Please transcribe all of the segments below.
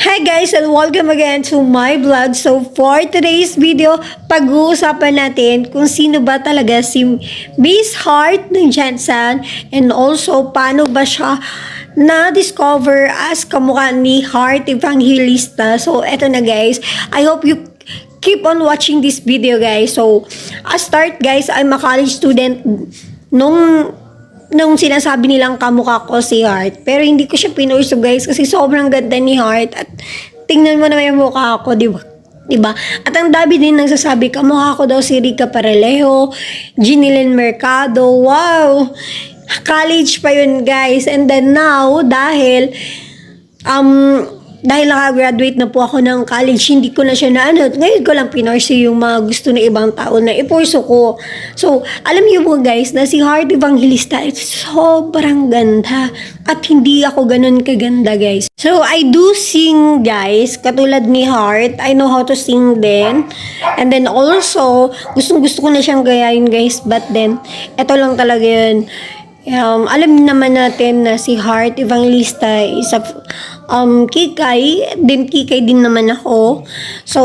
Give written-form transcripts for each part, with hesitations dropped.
Hi guys and welcome again to my vlog. So for today's video, pag-uusapan natin kung sino ba talaga si Miss Heart ng Jensen and also paano ba siya na-discover as kamukha ni Heart Evangelista. So eto na guys, I hope you keep on watching this video guys. So start guys, I'm a college student nung sinasabi nilang kamukha ko si Heart. Pero hindi ko siya pinurso guys kasi sobrang ganda ni Heart. At tingnan mo naman yung mukha ko, di ba? Diba? At ang dami din nagsasabi, kamukha ko daw si Rica Paralejo, Ginilyn Mercado. Wow! College pa yun guys. And then now, dahil naka-graduate na po ako ng college, hindi ko na siya ngayon ko lang pinurso yung mga gusto ng ibang tao na ipurso ko. So, alam niyo po guys, na si Heart Evangelista, sobrang ganda. At hindi ako ganun kaganda guys. So, I do sing guys, katulad ni Heart. I know how to sing din. And then also, gustong-gusto ko na siyang gayahin guys. But then, eto lang talaga yun. Alam naman natin na si Heart Evangelista is a kikay din naman ako. So,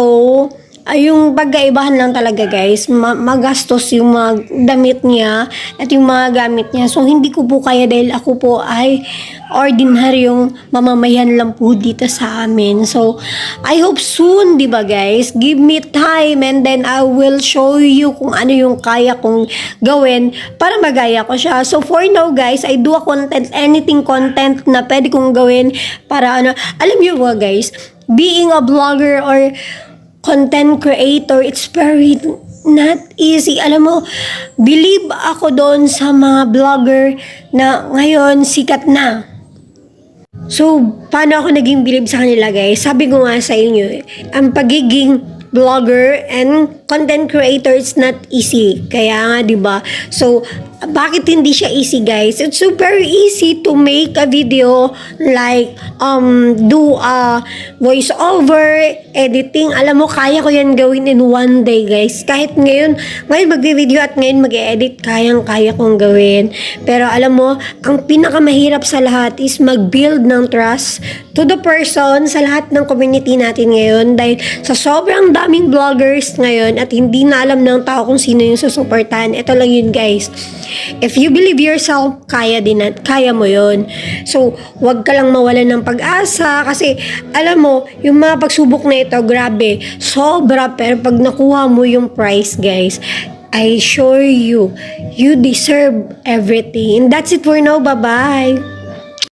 yung pagkaibahan lang talaga guys, magastos yung mga damit niya at yung mga gamit niya. So, hindi ko po kaya dahil ako po ay ordinaryong mamamayan lang po dito sa amin. So, I hope soon, di ba guys? Give me time and then I will show you kung ano yung kaya kong gawin para magaya ko siya. So, for now guys, I do a content, anything content na pwede kong gawin para alam niyo ba guys, being a blogger or content creator, it's very not easy. Alam mo, believe ako doon sa mga blogger na ngayon sikat na. So, paano ako naging believe sa kanila guys? Sabi ko nga sa inyo, ang pagiging blogger and content creator is not easy. Kaya nga, di ba? So, bakit hindi siya easy guys? It's super easy to make a video like do a voice over, editing. Alam mo, kaya ko yan gawin in one day guys. Kahit ngayon mag-video at ngayon mag-edit, kayang-kaya kong gawin. Pero alam mo, ang pinakamahirap sa lahat is mag-build ng trust to the person sa lahat ng community natin ngayon dahil sa sobrang daming vloggers ngayon at hindi na alam ng tao kung sino yung susuportahan. Ito lang yun guys. If you believe yourself, kaya din at kaya mo yun. So, wag ka lang mawalan ng pag-asa kasi alam mo, yung mga pagsubok na ito, grabe, sobra. Pero pag nakuha mo yung prize guys, I assure you, you deserve everything. And that's it for now. Bye-bye!